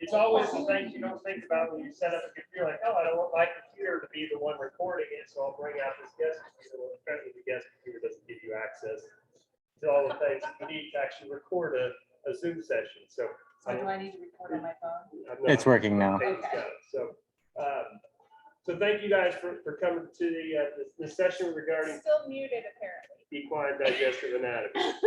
It's always the things you don't think about when you set up a computer, like, oh, I don't want my computer to be the one recording it, so I'll bring out this guest computer. Well, apparently the guest computer doesn't give you access to all the things you need to actually record a Zoom session. So do I need to record on my phone? It's working now. Okay. So thank you guys for coming to the session regarding Still muted, apparently. equine digestive anatomy.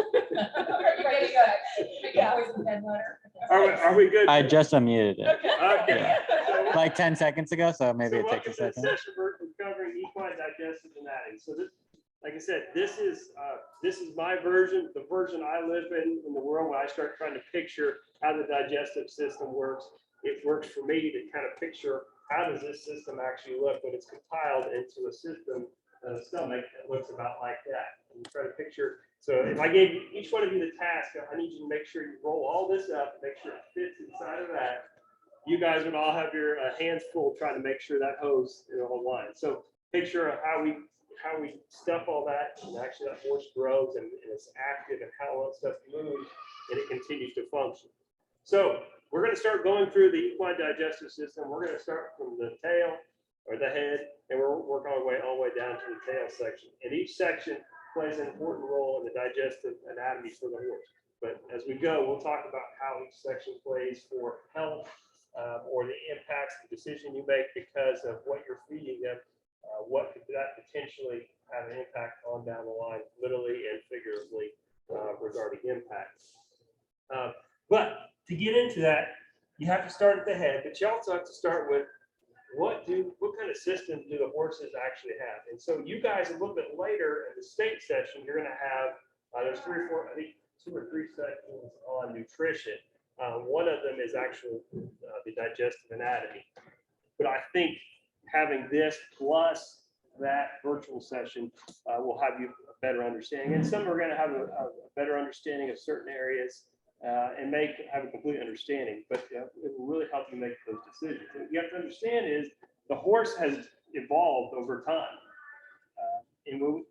Pretty good. Yeah. Poison pen letter. Are we good? I just unmuted it Okay. So- like 10 seconds ago, so maybe it So takes a welcome to second. the session we're covering equine digestive anatomy. So this, like I said, this is my version, the version I live in the world when I start trying to picture how the digestive system works. It works for me to kind of picture how does this system actually look when it's compiled into a system, a stomach that looks about like that. And you try to picture. So if I gave each one of you the task, I need you to make sure you roll all this up, make sure it fits inside of that. You guys would all have your hands full trying to make sure that hose is all line. So picture how we stuff all that, and actually that horse grows and it's active and how all that stuff moves and it continues to function. So we're going to start going through the equine digestive system. We're going to start from the tail or the head, and we're working our way all the way down to the tail section. And each section plays an important role in the digestive anatomy for the horse. But as we go, we'll talk about how each section plays for health, or the impacts, the decision you make because of what you're feeding them. What could that potentially have an impact on down the line, literally and figuratively, regarding impacts. But to get into that, you have to start at the head, but you also have to start with what kind of system do the horses actually have? And so you guys a little bit later in the state session, you're going to have there's 3 or 4, I think 2 or 3 sections on nutrition. One of them is actually the digestive anatomy. But I think having this plus that virtual session will have you a better understanding. And some are going to have a better understanding of certain areas and have a complete understanding. But it will really help you make those decisions. And what you have to understand is the horse has evolved over time. And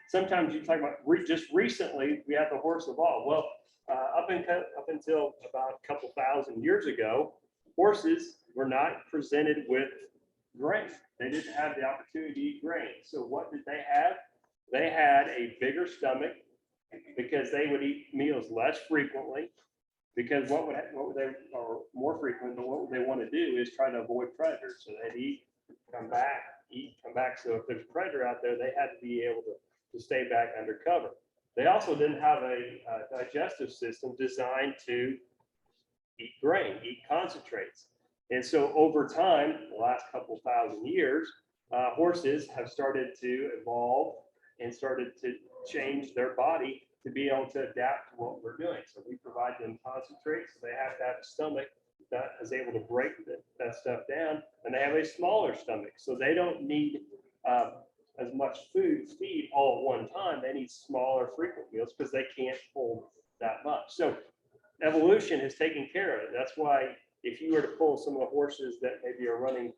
sometimes you talk about just recently, we have the horse evolve. Well, up until about a couple thousand years ago, horses were not presented with grain. They didn't have the opportunity to eat grain. So what did they have? They had a bigger stomach because they would eat meals less frequently. Because what would they, or more frequent, but what would they want to do is try to avoid predators. So they'd eat, come back, eat, come back. So if there's a predator out there, they had to be able to stay back under cover. They also didn't have a digestive system designed to eat grain, eat concentrates. And so over time, the last couple thousand years, horses have started to evolve and started to change their body to be able to adapt to what we're doing. So we provide them concentrates. So they have to have a stomach that is able to break that stuff down, and they have a smaller stomach. So they don't need as much feed all at one time. They need smaller, frequent meals because they can't hold that much. So evolution has taken care of it. That's why if you were to pull some of the horses that maybe are running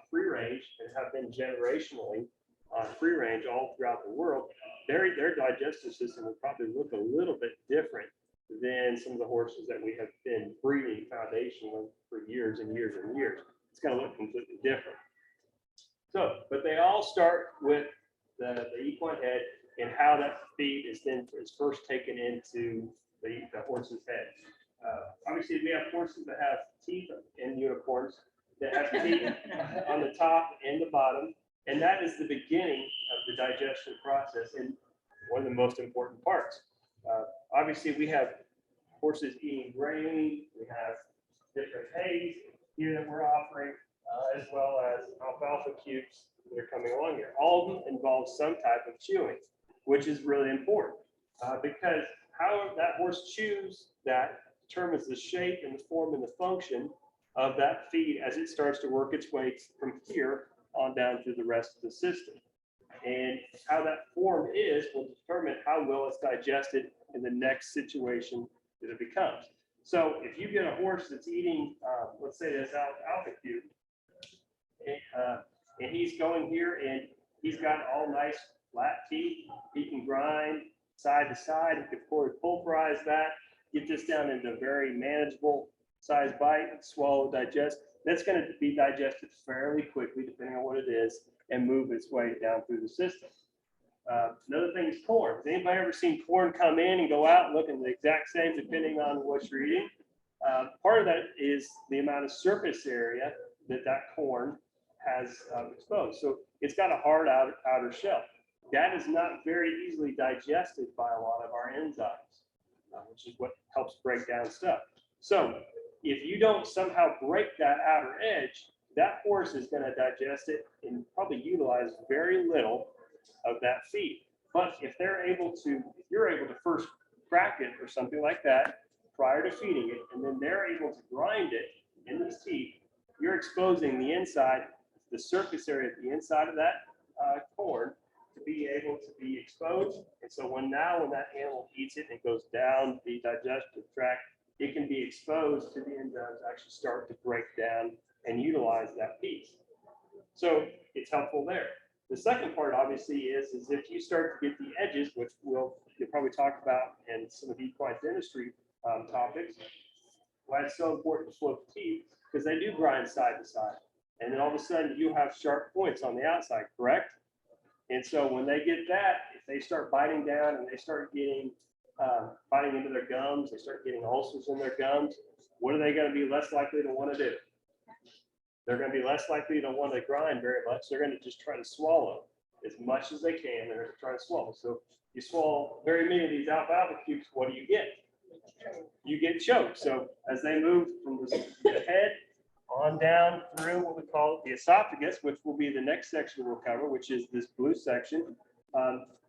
free range and have been generationally on free range all throughout the world, their digestive system will probably look a little bit different than some of the horses that we have been breeding foundationally for years and years and years. It's going to look completely different. So, but they all start with the equine head and how that feed is first taken into the horse's head. Obviously, we have horses that have teeth and unicorns that have teeth on the top and the bottom, and that is the beginning of the digestion process and one of the most important parts. Obviously, we have horses eating grain, we have different hay here that we're offering, as well as alfalfa cubes that are coming along here. All of them involve some type of chewing, which is really important because how that horse chews that determines the shape and the form and the function of that feed as it starts to work its way from here on down through the rest of the system. And how that form is will determine how well it's digested in the next situation that it becomes. So if you get a horse that's eating, let's say this alpha cube, and he's going here and he's got all nice flat teeth, he can grind side to side, he can pulverize that, get this down into very manageable size bite, swallow, digest. That's going to be digested fairly quickly, depending on what it is, and move its way down through the system. Another thing is corn. Has anybody ever seen corn come in and go out looking the exact same, depending on what you're eating? Part of that is the amount of surface area that corn has exposed. So it's got a hard outer shell. That is not very easily digested by a lot of our enzymes, which is what helps break down stuff. So if you don't somehow break that outer edge, that horse is going to digest it and probably utilize very little of that feed. But if you're able to first crack it or something like that prior to feeding it, and then they're able to grind it in these teeth, you're exposing the inside, the surface area at the inside of that corn to be able to be exposed. And so when that animal eats it and it goes down the digestive tract, it can be exposed to the enzymes actually start to break down and utilize that piece. So it's helpful there. The second part obviously is if you start to get the edges, which you'll probably talk about in some of the equine dentistry topics, why it's so important to flip teeth, because they do grind side to side. And then all of a sudden you have sharp points on the outside, correct? And so when they get that, if they start biting down and they start getting biting into their gums, they start getting ulcers in their gums, what are they going to be less likely to want to do? They're going to be less likely to want to grind very much. They're going to just try to swallow as much as they can. They're going to try to swallow. So you swallow very many of these alfalfa cubes, what do you get? You get choked. So as they move from the head on down through what we call the esophagus, which will be the next section we'll cover, which is this blue section,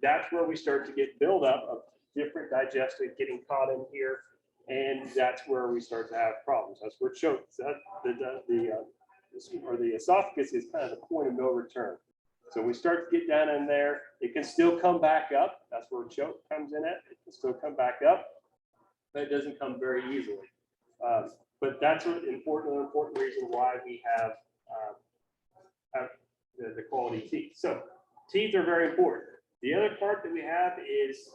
that's where we start to get buildup of different digestive getting caught in here. And that's where we start to have problems. That's where choke, the esophagus is kind of the point of no return. So we start to get down in there. It can still come back up. That's where choke comes in at. It can still come back up, but it doesn't come very easily. But that's an important reason why we have the quality teeth. So teeth are very important. The other part that we have is,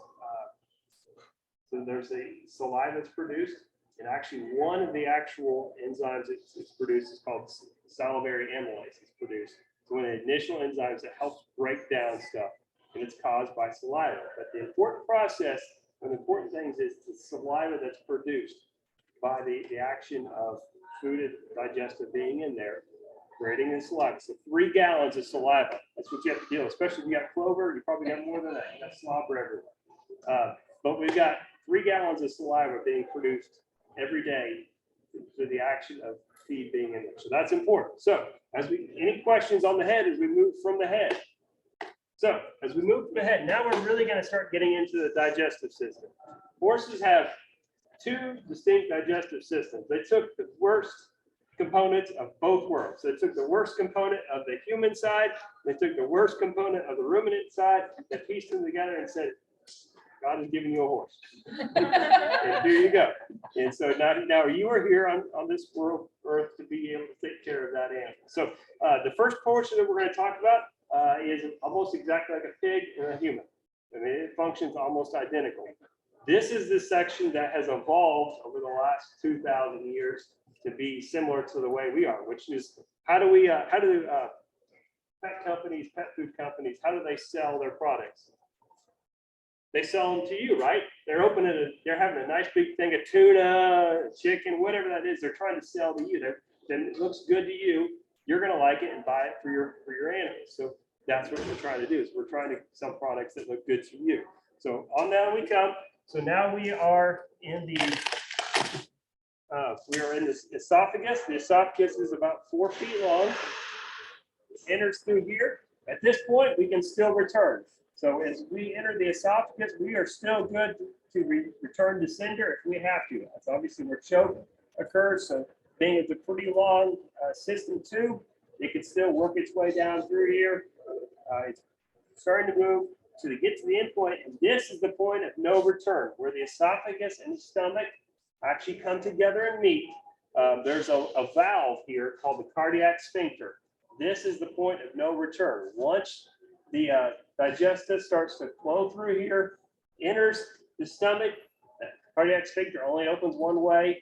so there's a saliva that's produced, and actually one of the actual enzymes it's produced is called salivary amylase. It's produced. So one of the initial enzymes that helps break down stuff, and it's caused by saliva. But the important process, one of the important things is the saliva that's produced by the action of food and digestive being in there, creating the saliva. So 3 gallons of saliva. That's what you have to deal with, especially if you got clover, you probably got more than that. You got slobber everywhere. But we've got 3 gallons of saliva being produced every day through the action of feed being in there. So that's important. So any questions on the head as we move from the head? So as we move from the head, now we're really going to start getting into the digestive system. Horses have 2 distinct digestive systems. They took the worst components of both worlds. They took the worst component of the human side. They took the worst component of the ruminant side. They pieced them together and said, God is giving you a horse. And here you go. And so now you are here on this world earth to be able to take care of that animal. So the first portion that we're going to talk about is almost exactly like a pig and a human. I mean, it functions almost identical. This is the section that has evolved over the last 2,000 years to be similar to the way we are, which is how do pet companies, pet food companies, how do they sell their products? They sell them to you, right? They're they're having a nice big thing of tuna, chicken, whatever that is. They're trying to sell to you. Then it looks good to you. You're going to like it and buy it for your animals. So that's what we're trying to do. Is we're trying to sell products that look good to you. So on down we come. So now we are in the esophagus. The esophagus is about 4 feet long. It enters through here. At this point, we can still return. So as we enter the esophagus, we are still good to return to cinder if we have to. That's obviously where choke occurs. So being it's a pretty long system tube, it can still work its way down through here. It's starting to move to get to the end point, and this is the point of no return, where the esophagus and the stomach actually come together and meet. There's a valve here called the cardiac sphincter. This is the point of no return. Once the digestive starts to flow through here, enters the stomach, the cardiac sphincter only opens one way.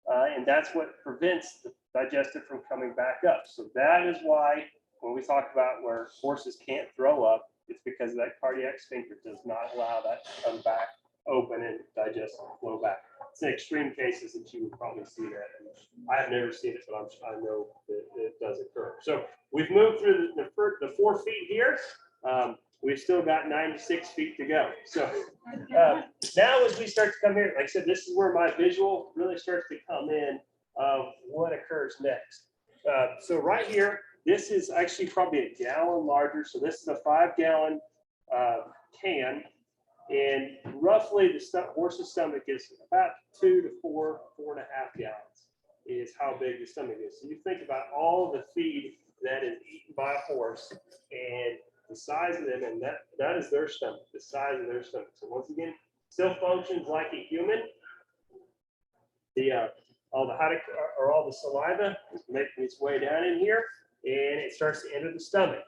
And that's what prevents the digestive from coming back up. So that is why when we talk about where horses can't throw up, it's because that cardiac sphincter does not allow that to come back open and digestive flow back. It's in extreme cases that you would probably see that. And I have never seen it, but I know that it does occur. So we've moved through the 4 feet here. We've still got 96 feet to go. So now as we start to come here, like I said, this is where my visual really starts to come in of what occurs next. So right here, this is actually probably a gallon larger. So this is a 5-gallon can. And roughly the horse's stomach is about 2 to 4.5 gallons is how big the stomach is. So you think about all the feed that is eaten by a horse and the size of them, and that is their stomach, the size of their stomach. So once again, still functions like a human. All the saliva is making its way down in here, and it starts to enter the stomach.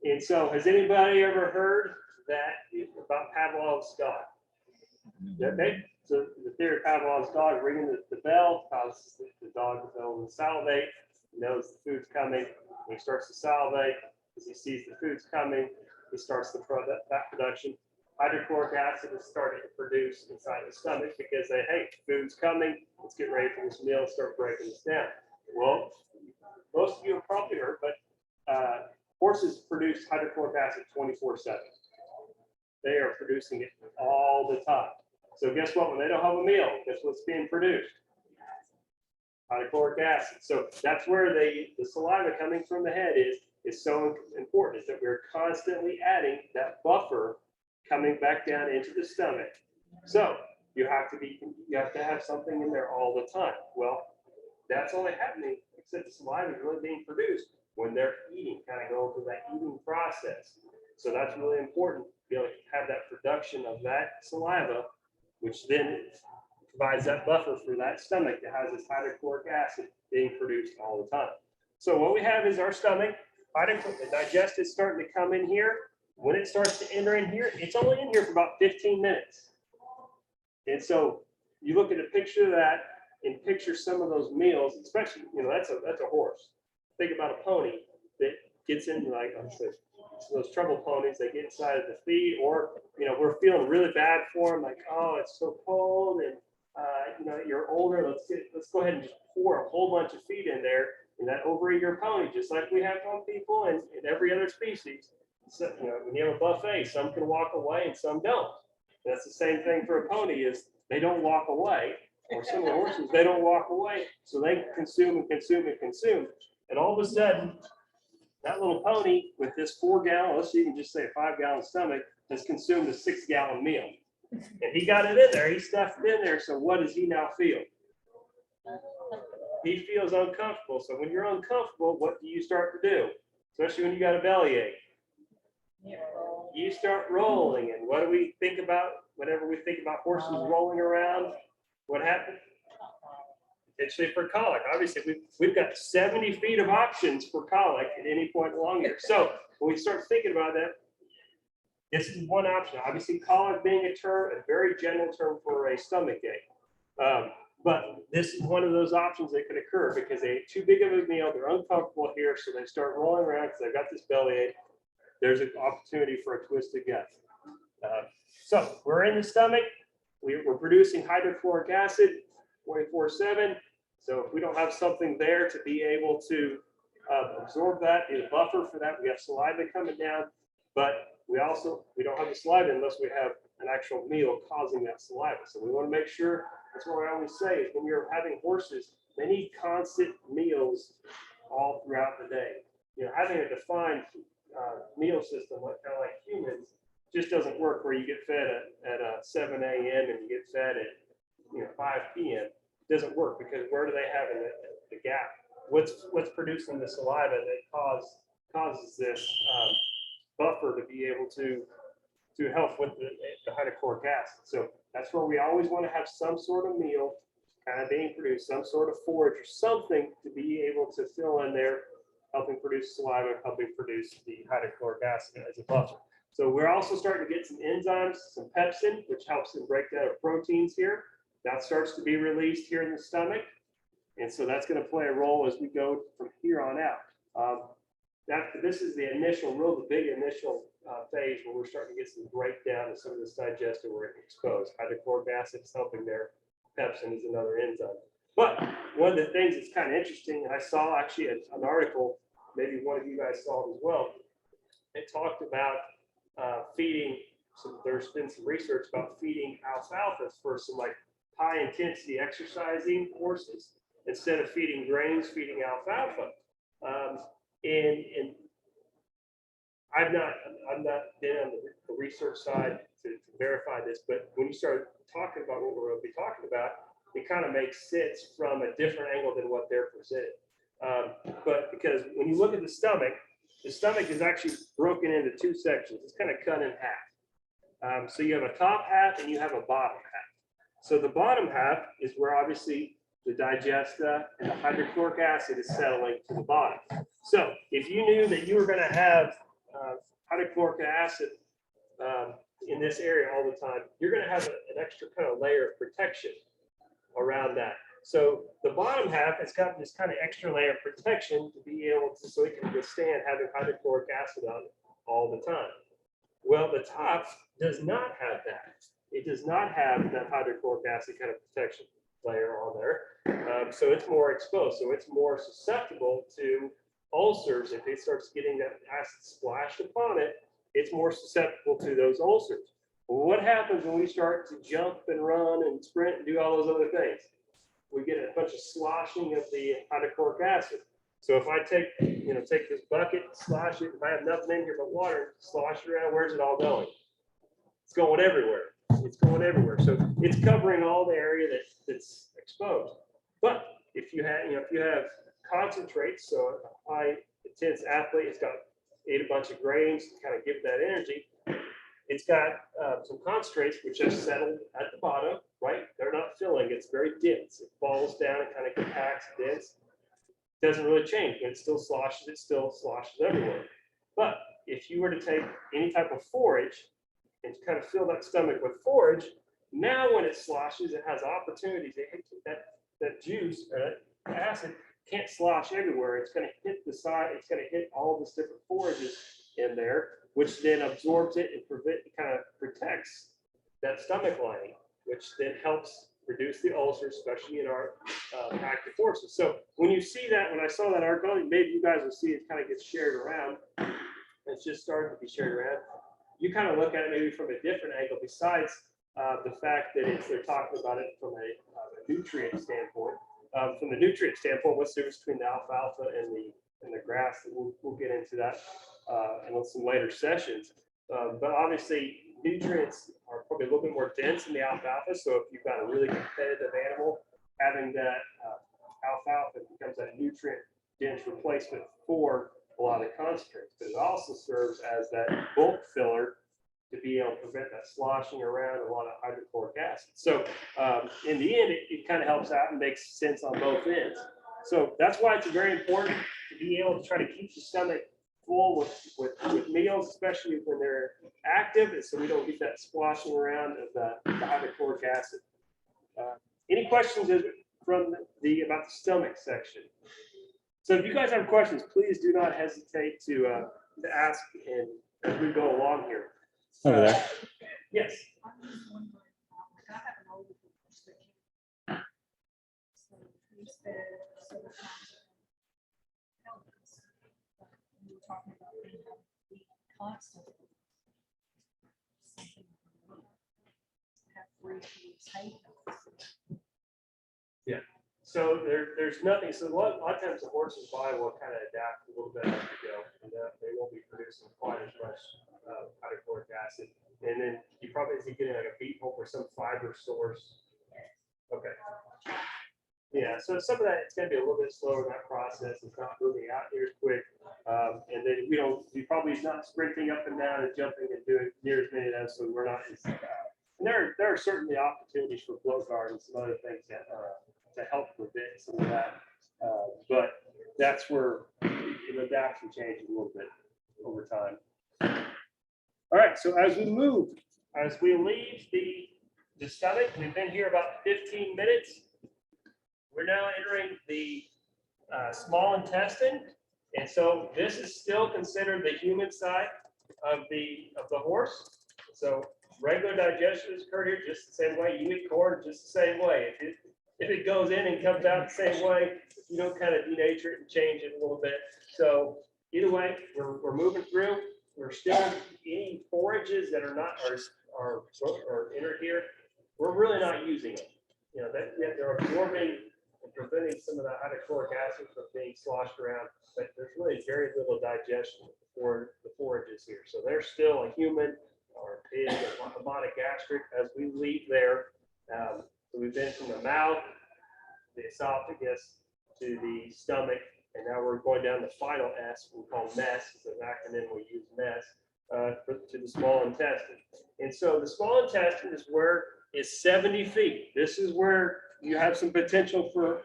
And so, has anybody ever heard about Pavlov's dog? Okay, so the theory of Pavlov's dog, ringing the bell causes the dog to go and salivate. He knows the food's coming. When he starts to salivate, as he sees the food's coming, he starts the fat production. Hydrochloric acid is starting to produce inside the stomach because hey, food's coming. Let's get ready for this meal and start breaking this down. Well, most of you have probably heard, but horses produce hydrochloric acid 24/7. They are producing it all the time. So guess what? When they don't have a meal, guess what's being produced? Hydrochloric acid. So that's where the saliva coming from the head is so important, is that we're constantly adding that buffer coming back down into the stomach. So you have to have something in there all the time. Well, that's only happening, except the saliva is really being produced when they're eating, kind of going through that eating process. So that's really important to be able to have that production of that saliva, which then provides that buffer for that stomach that has this hydrochloric acid being produced all the time. So what we have is our stomach. The digestive is starting to come in here. When it starts to enter in here, it's only in here for about 15 minutes. And so you look at a picture of that and picture some of those meals, especially, that's a horse. Think about a pony that gets in, like I said, those trouble ponies, they get inside of the feed, or, we're feeling really bad for them, like, oh, it's so cold, and, you're older, let's go ahead and just pour a whole bunch of feed in there, and that overeat your pony, just like we have on people and every other species. So, when you have a buffet, some can walk away and some don't. That's the same thing for a pony, is they don't walk away, or some of the horses, they don't walk away, so they consume and consume and consume. And all of a sudden, that little pony with this 4-gallon, let's even just say a 5-gallon stomach, has consumed a 6-gallon meal. And he got it in there, he stuffed it in there, so what does he now feel? He feels uncomfortable. So when you're uncomfortable, what do you start to do? Especially when you got a bellyache. You start rolling, and what do we think about whenever we think about horses rolling around? What happens? Potentially for colic. Obviously, we've got 70 feet of options for colic at any point along here. So when we start thinking about that, this is one option. Obviously, colic being a very general term for a stomach ache. But this is one of those options that can occur because they ate too big of a meal. They're uncomfortable here, so they start rolling around because they've got this bellyache. There's an opportunity for a twisted gut. So we're in the stomach. We're producing hydrochloric acid 24/7. So if we don't have something there to be able to absorb that, be a buffer for that, we have saliva coming down, but we don't have the saliva unless we have an actual meal causing that saliva. So we want to make sure, that's what I always say, is when you're having horses, they need constant meals all throughout the day. Having a defined meal system, kind of like humans, just doesn't work where you get fed at 7 a.m. and you get fed at 5 p.m. It doesn't work because where do they have the gap? What's producing the saliva that causes this buffer to be able to help with the hydrochloric acid? So that's where we always want to have some sort of meal kind of being produced, some sort of forage or something to be able to fill in there, helping produce saliva, helping produce the hydrochloric acid as a buffer. So we're also starting to get some enzymes, some pepsin, which helps in breakdown of proteins here. That starts to be released here in the stomach. And so that's going to play a role as we go from here on out. This is the initial, the big initial phase where we're starting to get some breakdown of some of this digestive we're exposed. Hydrochloric acid is helping there. Pepsin is another enzyme. But one of the things that's kind of interesting, and I saw actually an article, maybe one of you guys saw it as well. It talked about feeding. So there's been some research about feeding alfalfa for some like high intensity exercising horses instead of feeding grains, feeding alfalfa. And I'm not been on the research side to verify this, but when you start talking about what we're going to be talking about, it kind of makes sense from a different angle than what they're presenting. But because when you look at the stomach is actually broken into two sections. It's kind of cut in half. So you have a top half and you have a bottom half. So the bottom half is where obviously the digesta and the hydrochloric acid is settling to the bottom. So if you knew that you were going to have hydrochloric acid in this area all the time, you're going to have an extra kind of layer of protection around that. So the bottom half has got this kind of extra layer of protection to be able to, so it can withstand having hydrochloric acid on it all the time. Well, the top does not have that. It does not have that hydrochloric acid kind of protection layer on there. So it's more exposed. So it's more susceptible to ulcers. If it starts getting that acid splashed upon it, it's more susceptible to those ulcers. Well, what happens when we start to jump and run and sprint and do all those other things? We get a bunch of sloshing of the hydrochloric acid. So if I take this bucket, slosh it, if I have nothing in here but water, slosh it around, where's it all going? It's going everywhere. It's going everywhere. So it's covering all the area that's exposed. But if you have concentrates, so a high intense athlete, it's ate a bunch of grains to kind of give that energy. It's got some concentrates which have settled at the bottom, right? They're not filling. It's very dense. It falls down and kind of compacts, dense. Doesn't really change. When it still sloshes, everywhere. But if you were to take any type of forage and kind of fill that stomach with forage, now when it sloshes, it has opportunities. It hits that juice, acid can't slosh everywhere. It's going to hit the side. It's going to hit all this different forages in there, which then absorbs it and kind of protects that stomach lining, which then helps reduce the ulcers, especially in our active horses. So when you see that, when I saw that article, maybe you guys will see it kind of gets shared around. It's just starting to be shared around. You kind of look at it maybe from a different angle, besides the fact that they're talking about it from a nutrient standpoint. From the nutrient standpoint, what's the difference between the alfalfa and the grass? We'll get into that in some later sessions. But obviously, nutrients are probably a little bit more dense in the alfalfa. So if you've got a really competitive animal, having that alfalfa becomes that nutrient dense replacement for a lot of concentrates. But it also serves as that bulk filler to be able to prevent that sloshing around a lot of hydrochloric acid. So in the end, it kind of helps out and makes sense on both ends. So that's why it's very important to be able to try to keep the stomach full with meals, especially when they're active, and so we don't get that splashing around of the hydrochloric acid. Any questions from about the stomach section? So if you guys have questions, please do not hesitate to ask and as we go along here. Over there. Yes. I'm just wondering, like I have an older horse that can, so he's fed several times a pelvis. But we were talking about being able to eat constantly. Something have 3 foods hay. Yeah. So there's nothing. So a lot of times the horse's body will kind of adapt a little bit as we go, and they won't be producing quite as much hydrochloric acid. And then you probably is getting like a beet pulp or some fiber source. Okay. Yeah. So some of that, it's going to be a little bit slower in that process. It's not moving out here as quick. And then we probably not sprinting up and down and jumping and doing near as many of those. So we're not as, and there are certainly opportunities for blow guard and some other things that to help prevent some of that. But that's where it adapts and changes a little bit over time. All right, so as we leave the stomach, we've been here about 15 minutes. we're now entering the small intestine. And so this is still considered the human side of the horse. So regular digestion is occurred here just the same way. You eat corn just the same way. If it goes in and comes out the same way, you don't kind of denature it and change it a little bit. So either way, we're moving through. We're still eating forages that are not are entered here. We're really not using them. You know, that they're absorbing and preventing some of the hydrochloric acid from being sloshed around, but there's really very little digestion for the forages here. So they're still a human or a pig or a monogastric as we leave there. So we've been from the mouth, the esophagus, to the stomach, and now we're going down the final S, we call MESS, it's an acronym we use MESS, to the small intestine. And so the small intestine is where it's 70 feet. This is where you have some potential for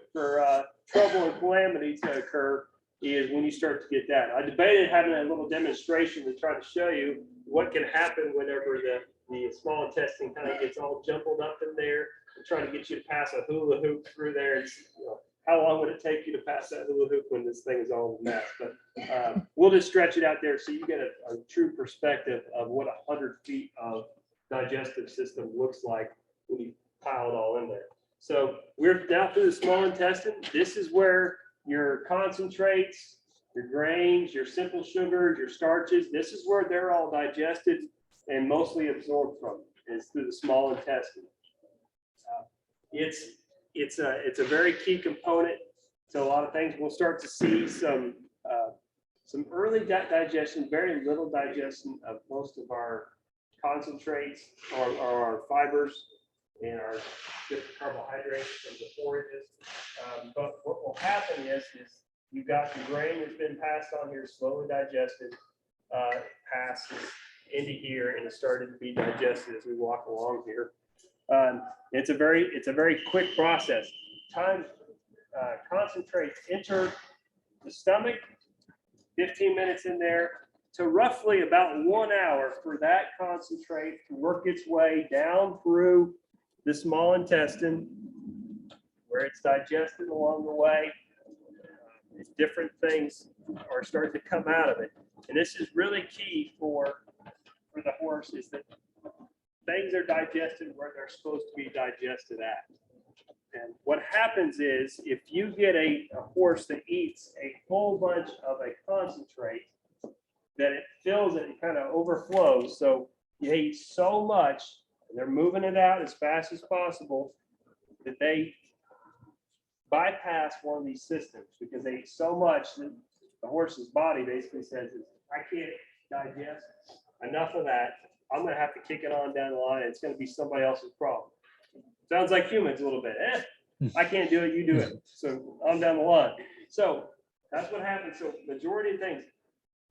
trouble and calamity to occur, is when you start to get that. I debated having a little demonstration to try to show you what can happen whenever the small intestine kind of gets all jumbled up in there, and trying to get you to pass a hula hoop through there. It's, you know, how long would it take you to pass that hula hoop when this thing is all a mess? But we'll just stretch it out there so you get a true perspective of what 100 feet of digestive system looks like when you pile it all in there. So we're down through the small intestine. This is where your concentrates, your grains, your simple sugars, your starches, this is where they're all digested and mostly absorbed from, is through the small intestine. It's a very key component to a lot of things. We'll start to see some early digestion, very little digestion of most of our concentrates or our fibers and our different carbohydrates from the forages. But what will happen is you've got the grain that's been passed on here, slowly digested, passes into here, and it's starting to be digested as we walk along here. It's a very quick process. Concentrates enter the stomach, 15 minutes in there, to roughly about 1 hour for that concentrate to work its way down through the small intestine, where it's digested along the way. Different things are starting to come out of it. And this is really key for the horse, is that things are digested where they're supposed to be digested at. And what happens is, if you get a horse that eats a whole bunch of a concentrate, that it fills it and kind of overflows. So you eat so much, and they're moving it out as fast as possible, that they bypass one of these systems because they eat so much that the horse's body basically says, I can't digest enough of that. I'm going to have to kick it on down the line. It's going to be somebody else's problem. Sounds like humans a little bit. I can't do it, you do it. So I'm down the line. So that's what happens. So majority of things,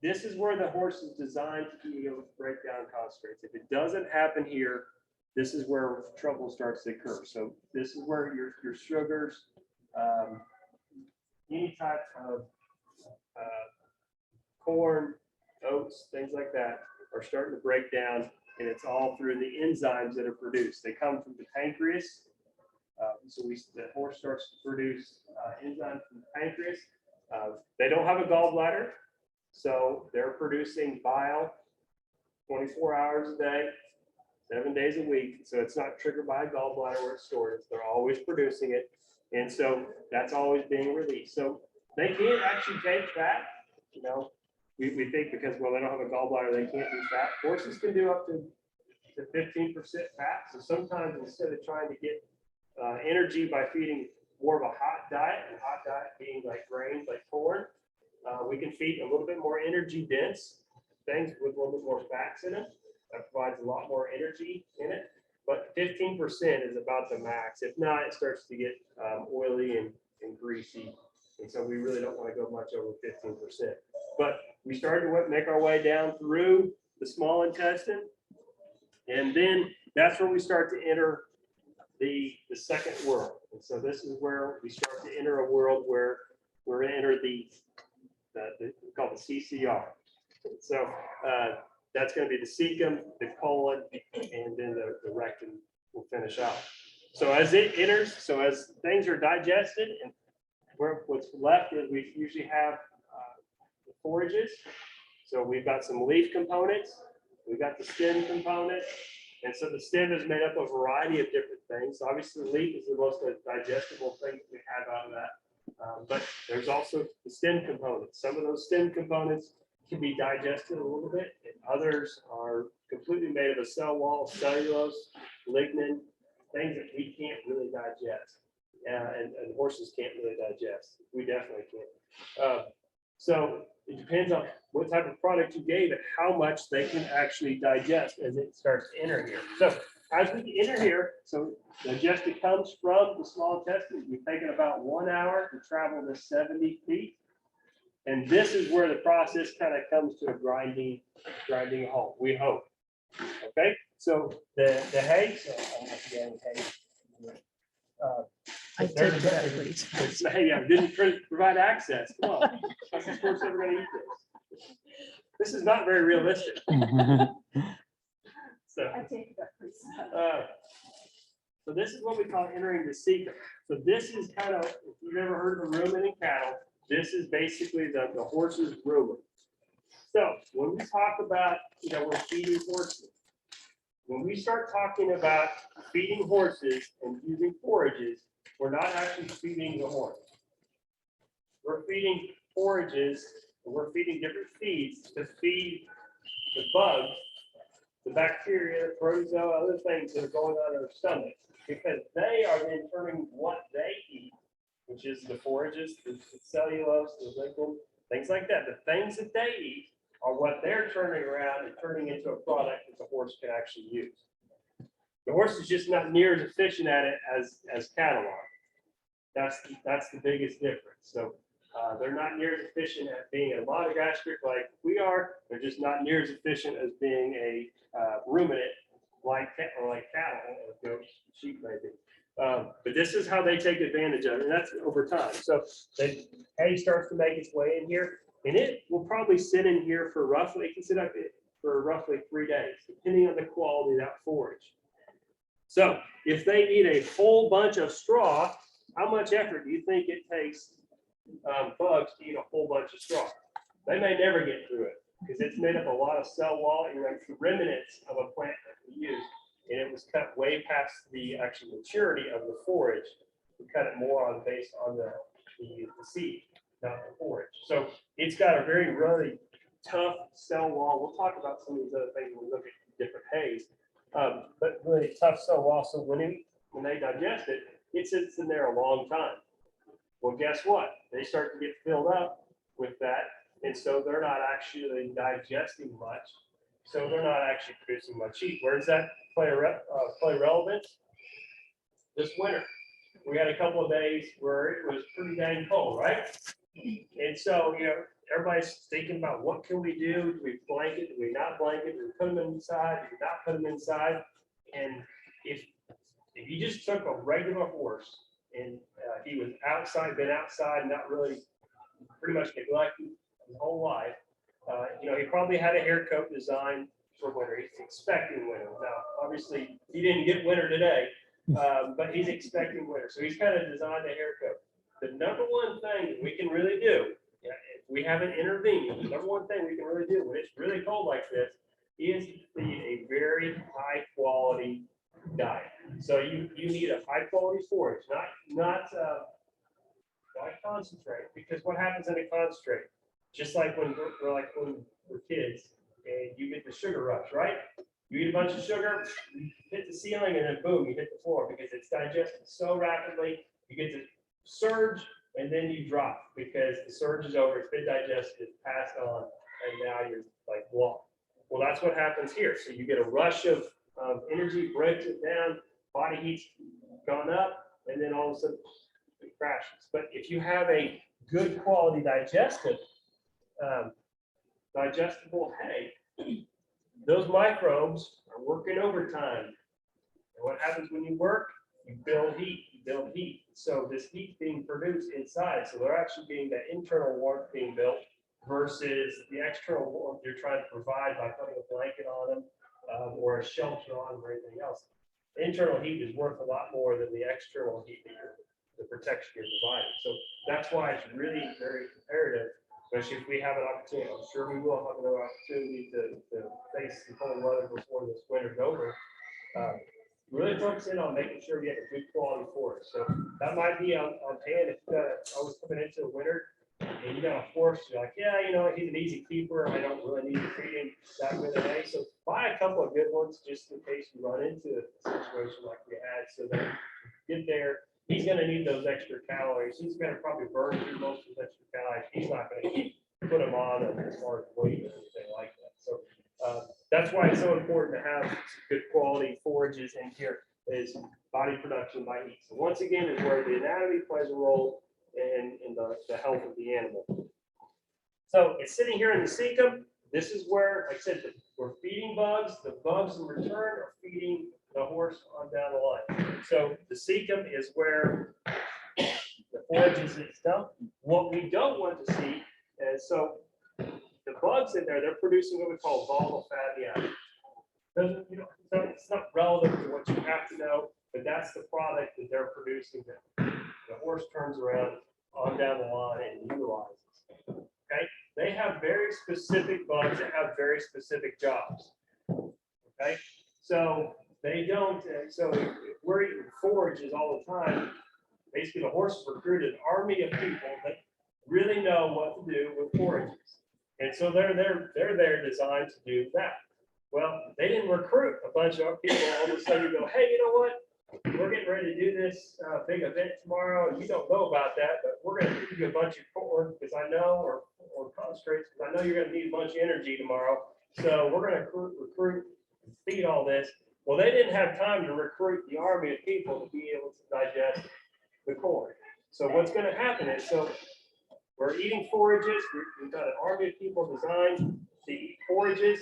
this is where the horse is designed to be able to break down concentrates. If it doesn't happen here, this is where trouble starts to occur. So this is where your sugars, any type of corn, oats, things like that are starting to break down, and it's all through the enzymes that are produced. They come from the pancreas. The horse starts to produce enzymes from the pancreas. They don't have a gallbladder, so they're producing bile 24 hours a day, 7 days a week. So it's not triggered by a gallbladder where it's stored. They're always producing it. And so that's always being released. So they can't actually take fat. You know, we think because, well, they don't have a gallbladder, they can't do fat. Horses can do up to 15% fat. So sometimes instead of trying to get energy by feeding more of a hot diet, and hot diet being like grains, like corn, we can feed a little bit more energy dense things with a little bit more fats in it. That provides a lot more energy in it. But 15% is about the max. If not, it starts to get oily and greasy. And so we really don't want to go much over 15%. But we started to make our way down through the small intestine. And then that's where we start to enter the second world. And so this is where we start to enter a world where we're going to enter the called the CCR. So that's going to be the cecum, the colon, and then the rectum will finish out. So as it enters, so as things are digested and what's left is we usually have the forages. So we've got some leaf components, we've got the stem component. And so the stem is made up of a variety of different things. Obviously, the leaf is the most digestible thing that we have out of that. But there's also the stem components. Some of those stem components can be digested a little bit, and others are completely made of a cell wall, cellulose, lignin, things that we can't really digest. And horses can't really digest. We definitely can't. So it depends on what type of product you gave it, how much they can actually digest as it starts to enter here. So as we enter here, so digestion comes from the small intestine. We've taken about 1 hour to travel this 70 feet. And this is where the process kind of comes to a grinding halt, we hope. Okay, so the hay, so I'm not getting hay. I take that, please. Yeah, didn't provide access. Come on. How's this horse ever gonna eat this? This is not very realistic. So, I take that, please. so this is what we call entering the cecum. So this is kind of, if you've ever heard of a rumen in cattle, this is basically the horse's rumen. So when we talk about, we're feeding horses. When we start talking about feeding horses and using forages, we're not actually feeding the horse. We're feeding forages, and we're feeding different feeds to feed the bugs, the bacteria, the protozoa, other things that are going on in our stomachs, because they are then turning what they eat, which is the forages, the cellulose, the lignin, things like that. The things that they eat are what they're turning around and turning into a product that the horse can actually use. The horse is just not near as efficient at it as cattle are. That's the biggest difference. So they're not near as efficient at being a monogastric like we are. They're just not near as efficient as being a ruminant like cattle, or goats, sheep maybe. But this is how they take advantage of it, and that's over time. So the hay starts to make its way in here, and it will probably sit in here for roughly, it can sit up for roughly 3 days, depending on the quality of that forage. So if they eat a whole bunch of straw, how much effort do you think it takes bugs to eat a whole bunch of straw? They may never get through it because it's made up a lot of cell wall and remnants of a plant that we use, and it was cut way past the actual maturity of the forage. We cut it more based on the seed, not the forage. So it's got a really tough cell wall. We'll talk about some of these other things when we look at different hays. But really tough cell wall. So when they digest it, it sits in there a long time. Well, guess what? They start to get filled up with that, and so they're not actually digesting much. So they're not actually producing much heat. Where does that play relevant? This winter, we had a couple of days where it was pretty dang cold, right? And so, everybody's thinking about what can we do? Do we blanket? Do we not blanket? Do we put them inside? Do we not put them inside? And if you just took a regular horse and he was been outside, not really, pretty much neglected his whole life, he probably had a hair coat designed for winter. He's expecting winter. Now, obviously, he didn't get winter today, but he's expecting winter. So he's kind of designed a hair coat. The number one thing that we can really do, if we haven't intervened, the number one thing we can really do when it's really cold like this is feed a very high quality diet. So you need a high quality forage, not concentrate, because what happens in a concentrate, just like when we're kids and you get the sugar rush, right? You eat a bunch of sugar, you hit the ceiling, and then boom, you hit the floor because it's digested so rapidly. You get to surge, and then you drop because the surge is over, it's been digested, it's passed on, and now you're like, whoa. Well, that's what happens here. So you get a rush of energy, breaks it down, body heat's gone up, and then all of a sudden it crashes. But if you have a good quality digestible hay, those microbes are working overtime. And what happens when you work? You build heat. So this heat being produced inside, so they're actually being that internal warmth being built versus the external warmth you're trying to provide by putting a blanket on them or a shelter on them or anything else. internal heat is worth a lot more than the external heat that the protection you're providing. So that's why it's really very comparative, especially if we have an opportunity. I'm sure we will have another opportunity to face the cold weather before this winter's over. Really focusing on making sure we have a good quality forest. So that might be on hand if you got always coming into the winter and you got a horse, you're like, yeah, you know, he's an easy keeper. I don't really need to feed him that good a day. So buy a couple of good ones just in case you run into a situation like we had. So that you get there, he's going to need those extra calories. He's going to probably burn through most of his extra calories. He's not going to put them on as far as weight or anything like that. So that's why it's so important to have good quality forages in here is body production by heat. So once again, is where the anatomy plays a role in the health of the animal. So it's sitting here in the cecum. This is where, like I said, we're feeding bugs. The bugs in return are feeding the horse on down the line. So the cecum is where the forage is dumped. What we don't want to see is, so the bugs in there, they're producing what we call volatile fatty acids. Doesn't, you know, it's not relevant to what you have to know, but that's the product that they're producing that the horse turns around on down the line and utilizes. Okay, they have very specific bugs that have very specific jobs. Okay, so they don't. So if we're eating forages all the time, basically the horse recruited an army of people that really know what to do with forages. And so they're there designed to do that. Well, they didn't recruit a bunch of people. All of a sudden you go, hey, you know what? We're getting ready to do this big event tomorrow. And you don't know about that, but we're going to give you a bunch of corn because I know, or concentrates, because I know you're going to need a bunch of energy tomorrow. So we're going to recruit and feed all this. Well, they didn't have time to recruit the army of people to be able to digest the corn. So what's going to happen is, so we're eating forages. We've got an army of people designed to eat forages,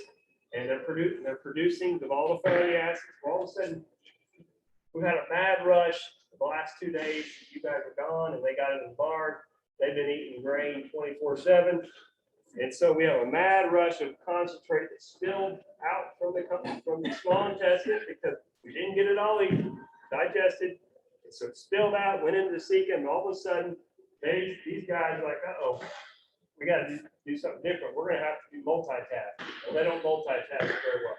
and they're producing the volatile fatty acids. Well, all of a sudden, we've had a mad rush the last 2 days. You guys are gone, and they got it in the barn. They've been eating grain 24/7, and so we have a mad rush of concentrate that spilled out from the small intestine because we didn't get it all eaten, digested. And so it spilled out, went into the cecum, and all of a sudden, these guys are like, uh-oh, we got to do something different. We're going to have to do multitask. Well, they don't multitask very well.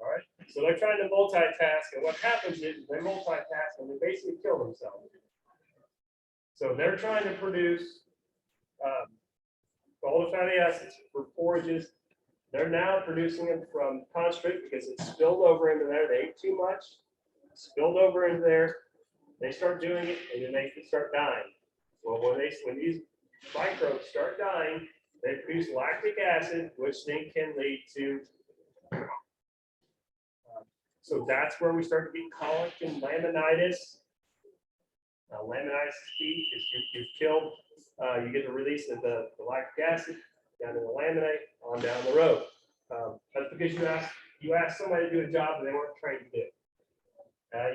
All right. So they're trying to multitask. And what happens is they multitask and they basically kill themselves. So they're trying to produce volatile fatty acids for forages. They're now producing them from concentrate because it's spilled over into there. They ate too much, spilled over into there. They start doing it and then they start dying. Well, when these microbes start dying, they produce lactic acid, which then can lead to. So that's where we start to get colic and laminitis. Laminitis is key because you've killed. You get the release of the lactic acid down in the laminate on down the road. That's because you asked somebody to do a job that they weren't trained to do.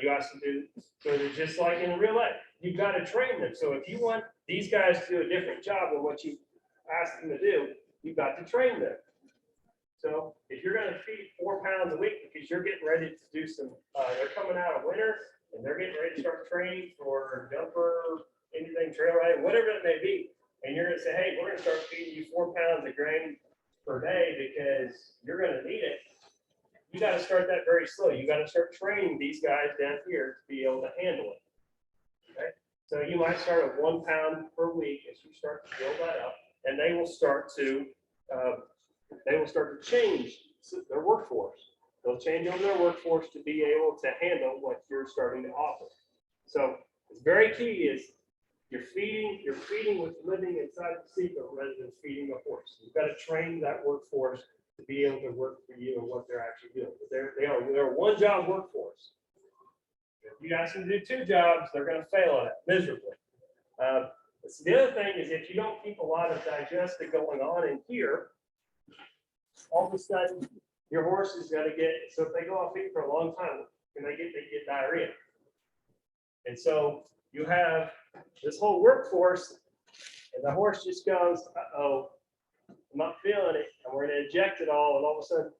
You ask them to do, so they're just like in real life. You've got to train them. So if you want these guys to do a different job than what you ask them to do, you've got to train them. So if you're going to feed 4 pounds a week because you're getting ready to do some, they're coming out of winter and they're getting ready to start training for jumper, anything, trail riding, whatever it may be. And you're going to say, hey, we're going to start feeding you 4 pounds of grain per day because you're going to need it. You got to start that very slow. You got to start training these guys down here to be able to handle it. Okay. So you might start at 1 pound per week as you start to build that up, and they will start to change their workforce. They'll change over their workforce to be able to handle what you're starting to offer. So it's very key is you're feeding what's living inside the cecum rather than feeding a horse. You've got to train that workforce to be able to work for you and what they're actually doing. But they're a one-job workforce. If you ask them to do 2 jobs, they're going to fail at it miserably. So the other thing is if you don't keep a lot of digestive going on in here, all of a sudden your horse is going to get, so if they go off eating for a long time, they get diarrhea. And so you have this whole workforce and the horse just goes, uh-oh, I'm not feeling it, and we're going to inject it all, and all of a sudden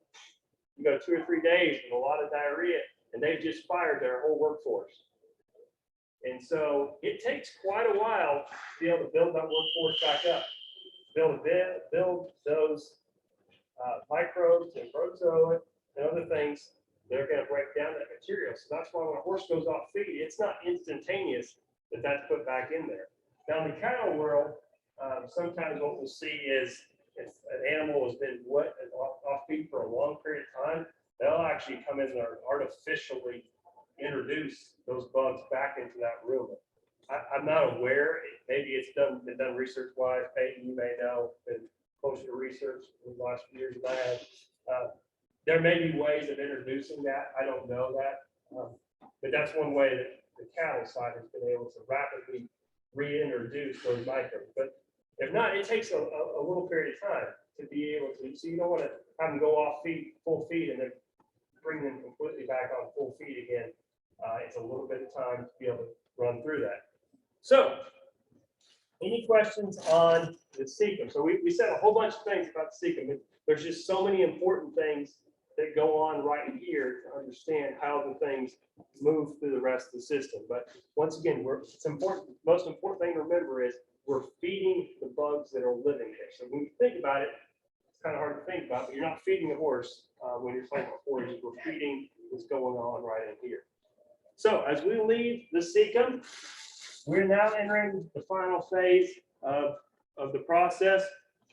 you go 2 or 3 days with a lot of diarrhea, and they've just fired their whole workforce. And so it takes quite a while to be able to build that workforce back up, build those microbes and protozoa and other things that are going to break down that material. So that's why when a horse goes off feed, it's not instantaneous that that's put back in there. Now in the cattle world, sometimes what we'll see is if an animal has been wet and off feed for a long period of time, they'll actually come in there and artificially introduce those bugs back into that rumen. I'm not aware, maybe it's been done research wise. Peyton, you may know, been closer to research in the last few years than I have. There may be ways of introducing that. I don't know that. But that's one way that the cattle side has been able to rapidly reintroduce those microbes. But if not, it takes a little period of time to be able to. So you don't want to have them go off feed, full feed, and then bring them completely back on full feed again. It's a little bit of time to be able to run through that. So, any questions on the cecum? So we said a whole bunch of things about the cecum. There's just so many important things that go on right here to understand how the things move through the rest of the system. But once again, it's important. Most important thing to remember is we're feeding the bugs that are living there. So when you think about it, it's kind of hard to think about, but you're not feeding a horse when you're talking about forage. We're feeding what's going on right in here. So as we leave the cecum, we're now entering the final phase of the process.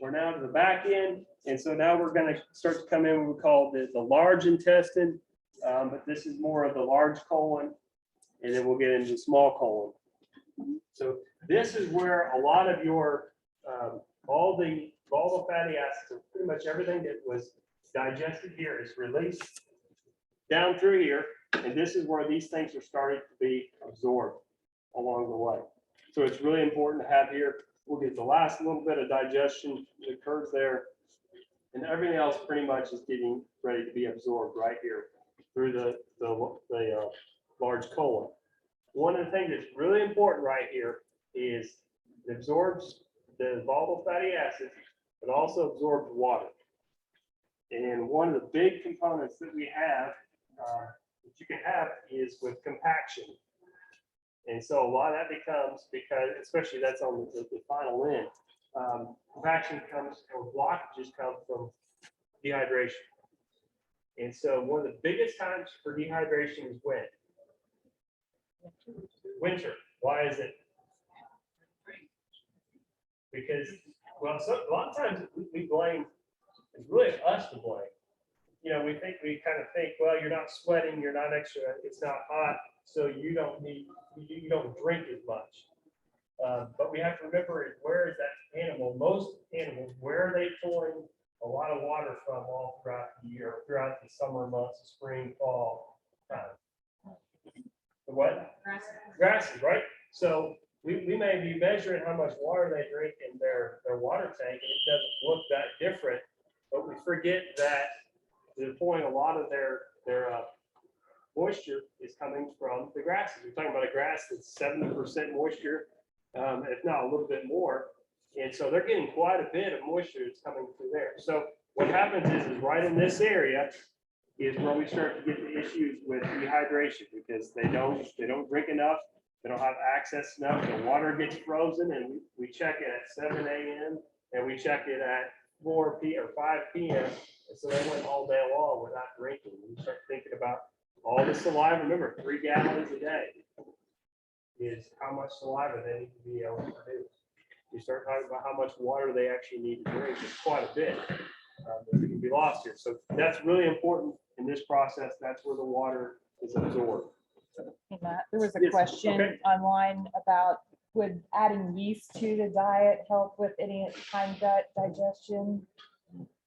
We're now to the back end. And so now we're going to start to come in what we call the large intestine. But this is more of the large colon. And then we'll get into the small colon. So this is where a lot of your, all the fatty acids, and pretty much everything that was digested here is released down through here. And this is where these things are starting to be absorbed along the way. So it's really important to have here. We'll get the last little bit of digestion that occurs there. And everything else pretty much is getting ready to be absorbed right here through the large colon. One of the things that's really important right here is it absorbs the volatile fatty acids, but also absorbs water. And one of the big components that we have that you can have is with compaction. And so a lot of that becomes, because especially that's on the final end, compaction comes, or blockages come from dehydration. And so one of the biggest times for dehydration is when? Winter. Why is it? Because, well, a lot of times we blame, it's really us to blame. You know, we kind of think, well, you're not sweating, you're not extra, it's not hot, so you don't drink as much. But we have to remember, where is that animal? Most animals, where are they pulling a lot of water from all throughout the year, throughout the summer months, spring, fall time? The what? Grasses, right? So we may be measuring how much water they drink in their water tank, and it doesn't look that different, but we forget that they're pulling a lot of their moisture is coming from the grasses. We're talking about a grass that's 70% moisture, if not a little bit more. And so they're getting quite a bit of moisture that's coming through there. So what happens is right in this area is where we start to get the issues with dehydration, because they don't drink enough, they don't have access enough, the water gets frozen, and we check it at 7 a.m. and we check it at 4 p.m. or 5 p.m. And so they went all day long without drinking. We start thinking about all the saliva. Remember, 3 gallons a day is how much saliva they need to be able to produce. You start talking about how much water they actually need to drink. It's quite a bit that can be lost here. So that's really important in this process. That's where the water is absorbed. Hey, Matt, there was a Yes, question okay. online about, would adding yeast to the diet help with any hind gut digestion?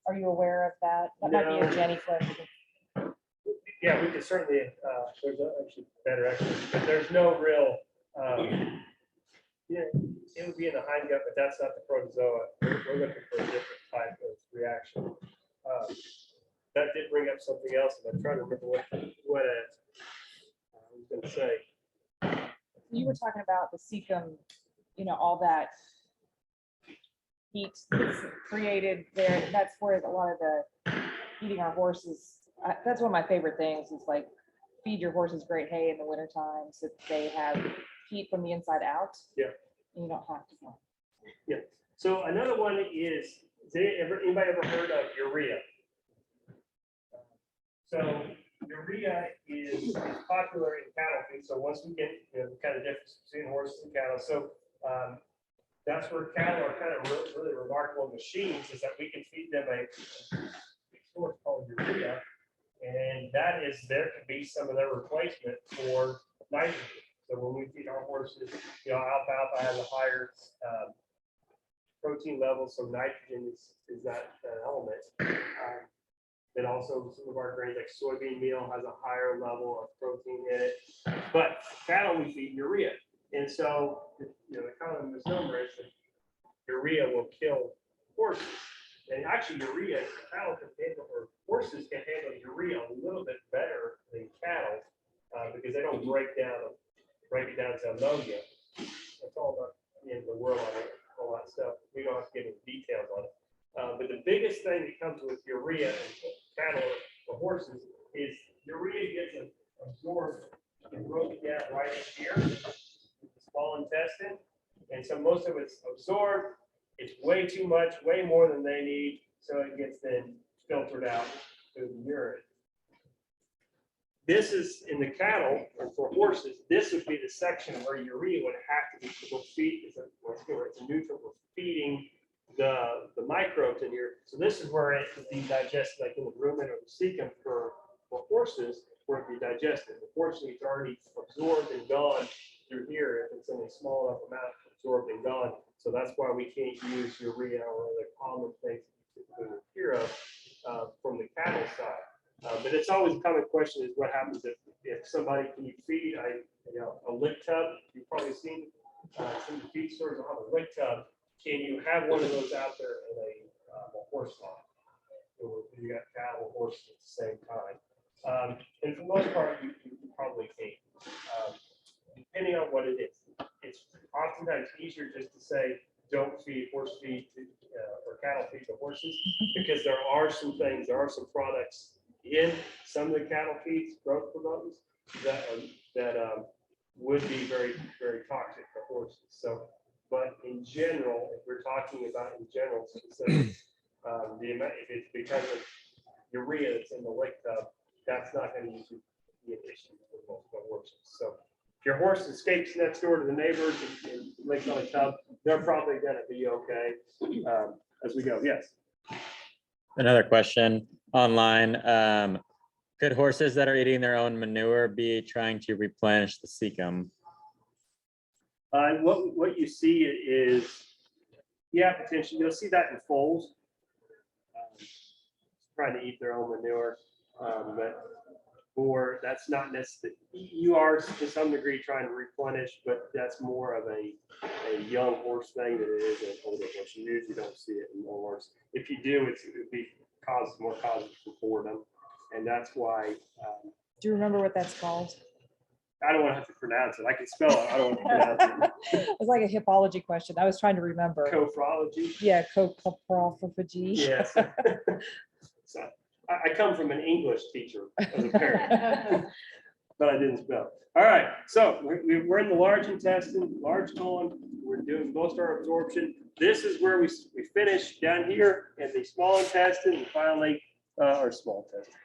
Are you aware of that? That might be No. a Jenny question. Yeah, we could certainly, there's actually better experts, but there's no real, yeah, it would be in the hindgut, but that's not the protozoa. We're looking for a different type of reaction. That did bring up something else, and I'm trying to remember what I was going to say. You were talking about the cecum, all that heat that's created there. That's where a lot of the feeding our horses. That's one of my favorite things, is like feed your horses great hay in the winter time so that they have heat from the inside out. Yeah. And you don't have to. Yeah. So another one is anybody ever heard of urea? So urea is popular in cattle feed. So once we get the kind of difference between horses and cattle, so that's where cattle are kind of really remarkable machines, is that we can feed them a source called urea, and that is there could be some of their replacement for nitrogen. So when we feed our horses, alfalfa has a higher protein level, so nitrogen is that element. Then also some of our grains like soybean meal has a higher level of protein in it. But cattle we feed urea. And so the common misnomer is that urea will kill horses. And actually urea, cattle can handle, or horses can handle urea a little bit better than cattle because they don't break it down to ammonia. That's all about the world on it, all that stuff. We don't have to get into details on it. But the biggest thing that comes with urea and cattle or horses is urea gets absorbed and broken down right in here, the small intestine. And so most of it's absorbed. It's way too much, way more than they need. So it gets then filtered out through the urine. This is in the cattle, or for horses, this would be the section where urea would have to be feed. It's a nutrient we're feeding the microbes in here. So this is where it would be digested, like in the rumen or the cecum for horses, where it would be digested. Unfortunately, it's already absorbed and gone through here. If it's in a small enough amount, absorbed and gone. So that's why we can't use urea or other common things that you would hear of from the cattle side. But it's always a common question is what happens if somebody can you feed a lick tub? You've probably seen some of the feed stores will have a lick tub. Can you have one of those out there in a horse farm? You got cattle and horses at the same time. And for the most part, you probably can't. Depending on what it is. It's oftentimes easier just to say, don't feed horse feed or cattle feed the horses, because there are some products in some of the cattle feeds, growth promoters, that would be very, very toxic for horses. So, but in general, if we're talking about in general specifics, the amount, if it's because of urea that's in the lick tub, that's not going to usually be an issue for most horses. So if your horse escapes next door to the neighbors and licks on a tub, they're probably going to be okay as we go. Yes. Another question online. Could horses that are eating their own manure be trying to replenish the cecum? What you see is, yeah, potentially. You'll see that in foals trying to eat their own manure, but or that's not necessarily. You are to some degree trying to replenish, but that's more of a young horse thing than it is an older horse. You usually don't see it in old horse. If you do, it would be more causes for boredom, and that's why. Do you remember what that's called? I don't want to have to pronounce it. I can spell it. I don't want to pronounce it. It was like a hippology question. I was trying to remember. Cophrology. Yeah, coprophagy. Yes. So I come from an English teacher as a parent, but I didn't spell. All right, so we're in the large intestine, large colon. We're doing most of our absorption. This is where we finish down here in the small intestine, and finally, or small intestine,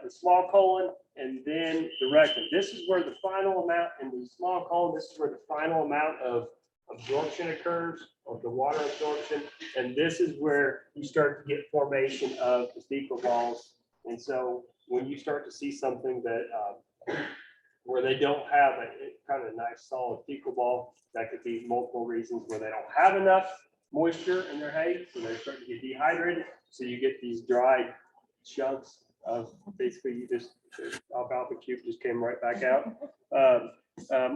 the small colon, and then the rectum. This is where the final amount in the small colon. This is where the final amount of absorption occurs, of the water absorption, and this is where you start to get formation of the fecal balls. And so when you start to see something that where they don't have a kind of nice solid fecal ball, that could be multiple reasons where they don't have enough moisture in their hay, so they're starting to get dehydrated. So you get these dried chunks of basically you just alfalfa cube just came right back out.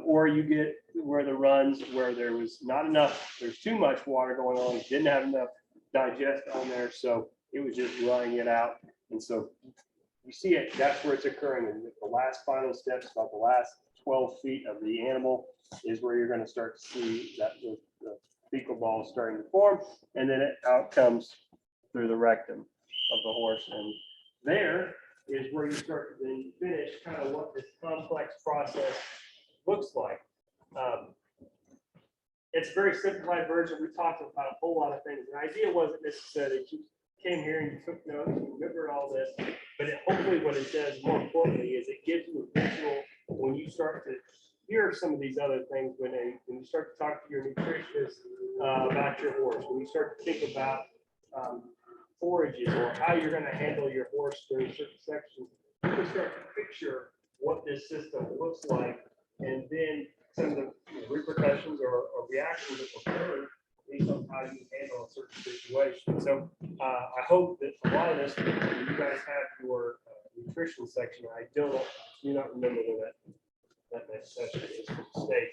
Or you get where the runs where there was not enough, there's too much water going on, didn't have enough digest on there, so it was just running it out. And so you see it, that's where it's occurring. And the last final steps, about the last 12 feet of the animal, is where you're going to start to see that the fecal ball starting to form, and then it out comes through the rectum of the horse. And there is where you start to then finish kind of what this complex process looks like. It's a very simplified version. We talked about a whole lot of things. The idea wasn't necessarily that you came here and you took notes and remembered all this, but hopefully what it does more importantly is it gives you a visual when you start to hear some of these other things, when you start to talk to your nutritionist about your horse, when you start to think about forages or how you're going to handle your horse during certain sections, you can start to picture what this system looks like, and then some of the repercussions or reactions that will occur based on how you handle a certain situation. So I hope that a lot of this, when you guys have your nutrition section, I do not remember when that session is from the state.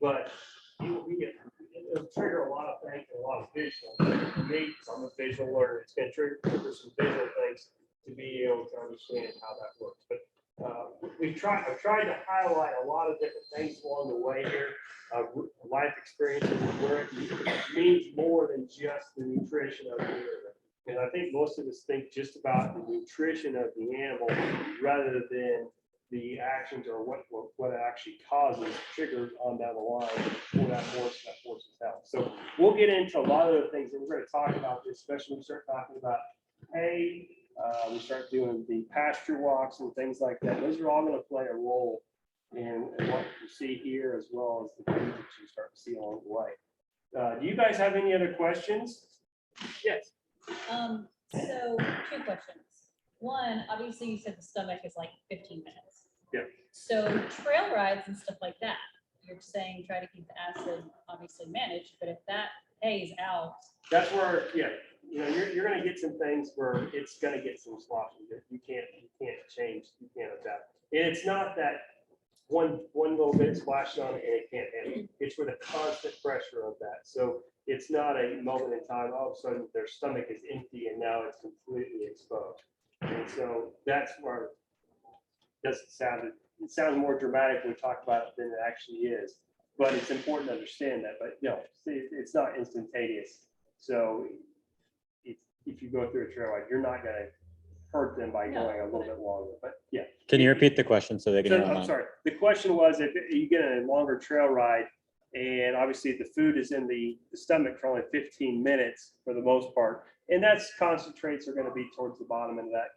But it'll trigger a lot of things, and a lot of visual. For me, I'm a visual learner. It's going to trigger some visual things to be able to understand how that works. But I've tried to highlight a lot of different things along the way here, life experiences where it means more than just the nutrition of the animal. And I think most of us think just about the nutrition of the animal rather than the actions or what it actually causes triggers on down the line for that horse's health. So we'll get into a lot of the things that we're going to talk about, especially when we start talking about hay. We start doing the pasture walks and things like that. Those are all going to play a role in what you see here, as well as the things that you start to see along the way. Do you guys have any other questions? Yes. So 2 questions. One, obviously you said the stomach is like 15 minutes. Yeah. So trail rides and stuff like that, you're saying try to keep the acid obviously managed, but if that pays out. That's where, yeah, you're going to get some things where it's going to get some sloppy. You can't change, you can't adapt. And it's not that one little bit splashed on it and it can't handle it. It's with a constant pressure of that. So it's not a moment in time, all of a sudden their stomach is empty and now it's completely exposed. And so that's where it sounds more dramatic when we talk about it than it actually is. But it's important to understand that. But no, it's not instantaneous. So if you go through a trail ride, you're not going to hurt them by going a little bit longer. But yeah. Can you repeat the question so they can So, hear I'm online? sorry. The question was, if you get a longer trail ride, and obviously the food is in the stomach for only 15 minutes for the most part, and that's concentrates are going to be towards the bottom, and that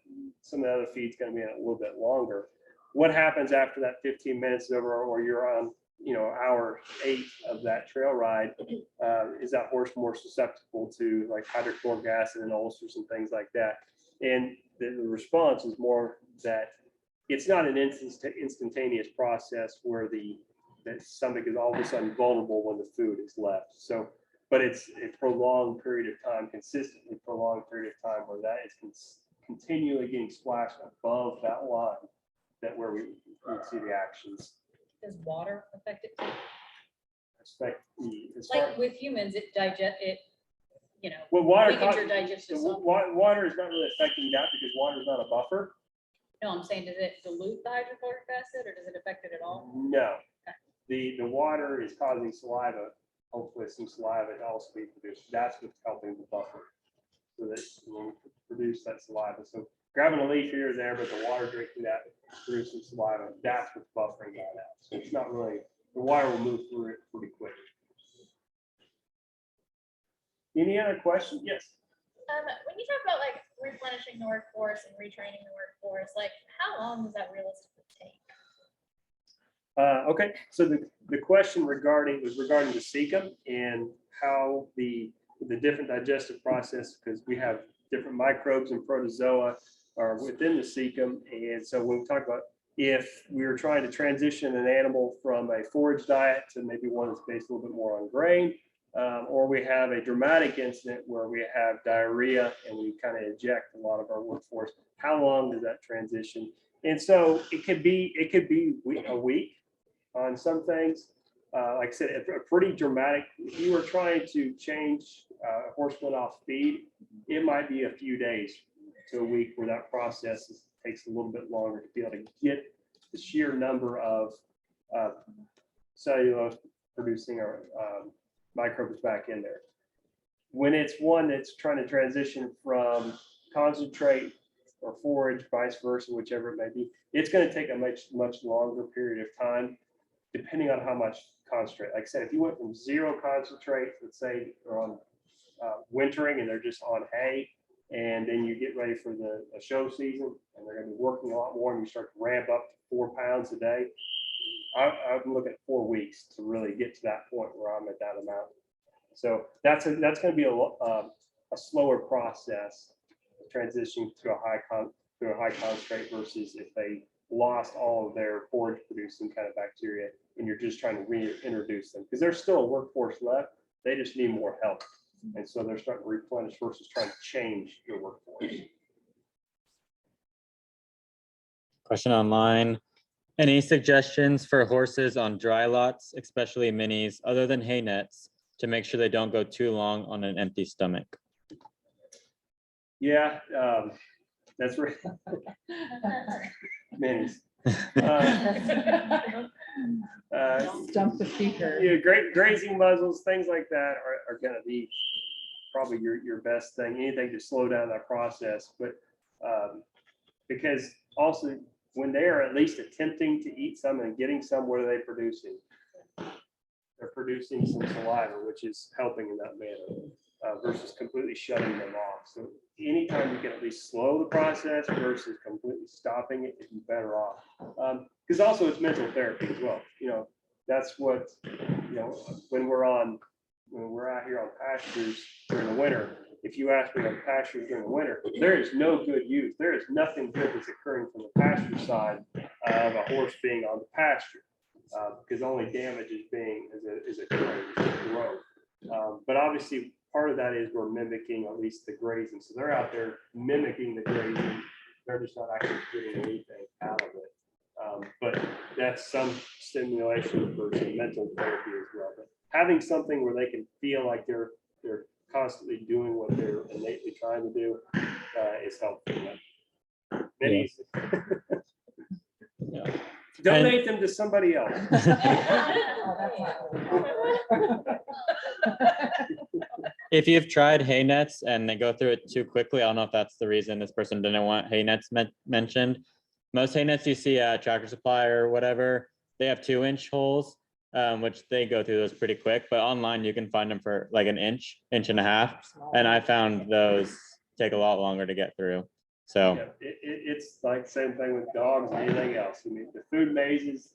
some of the other feed's going to be in a little bit longer. What happens after that 15 minutes is over, or you're on, hour 8 of that trail ride? Is that horse more susceptible to like hydrochloric acid and ulcers and things like that? And the response is more that it's not an instantaneous process where the stomach is all of a sudden vulnerable when the food is left. So, but it's a prolonged period of time, consistently prolonged period of time where that is continually getting splashed above that line, that where we see the actions. Does water affect it too? Like with humans, it well, water, weakens your digestive system. water is not really affecting that because water is not a buffer. No, I'm saying, does it dilute the hydrochloric acid or does it affect it at all? No, the water is causing saliva. Hopefully, some saliva to also be produced. That's what's helping the buffer, so that when we produce that saliva. So grabbing a leaf here or there, but the water drinking that producing saliva, that's what's buffering that out. So it's not really, the water will move through it pretty quick. Any other questions? Yes. When you talk about like replenishing the workforce and retraining the workforce, like how long does that realistically take? Okay, so the question was regarding the cecum and how the different digestive process, because we have different microbes and protozoa are within the cecum. And so when we talk about if we were trying to transition an animal from a forage diet to maybe one that's based a little bit more on grain, or we have a dramatic incident where we have diarrhea and we kind of eject a lot of our workforce, how long does that transition? And so it could be a week on some things. Like I said, a pretty dramatic, if you were trying to change a horseman off feed, it might be a few days to a week where that process takes a little bit longer to be able to get the sheer number of cellulose producing or microbes back in there. When it's one that's trying to transition from concentrate or forage, vice versa, whichever it may be, it's going to take a much longer period of time, depending on how much concentrate. Like I said, if you went from zero concentrate, let's say, or on wintering and they're just on hay, and then you get ready for the show season and they're going to be working a lot more and you start to ramp up to 4 pounds a day, I would look at 4 weeks to really get to that point where I'm at that amount. So that's going to be a slower process transitioning to a high concentrate versus if they lost all of their forage producing kind of bacteria and you're just trying to reintroduce them, because there's still a workforce left. They just need more help. And so they're starting to replenish versus trying to change your workforce. Question online. Any suggestions for horses on dry lots, especially minis, other than hay nets, to make sure they don't go too long on an empty stomach? Yeah, that's right. Minis. Stump the speaker. Yeah, grazing muzzles, things like that are going to be probably your best thing. Anything to slow down that process, but because also when they are at least attempting to eat some and getting some, what are they producing? They're producing some saliva, which is helping in that manner versus completely shutting them off. So anytime you can at least slow the process versus completely stopping it, you'd be better off. Because also it's mental therapy as well. You know, that's what, you know, when we're out here on pastures during the winter, if you ask me on pastures during the winter, there is no good use. There is nothing good that's occurring from the pasture side of a horse being on the pasture, because only damage is occurring to growth. But obviously part of that is we're mimicking at least the grazing. So they're out there mimicking the grazing. They're just not actually getting anything out of it. But that's some stimulation for some mental therapy as well. But having something where they can feel like they're constantly doing what they're innately trying to do is helpful. Minis. Yeah. Donate them to somebody else. Oh, that's not really If you've tried hay nets and they go through it too quickly, I don't know if that's the reason this person didn't want hay nets mentioned. Most hay nets you see at Tractor Supply or whatever, they have 2-inch holes, which they go through those pretty quick. But online you can find them for like an inch and a half, and I found those take a lot longer to get through. So Yeah, it's like the same thing with dogs and anything else. I mean, the food mazes,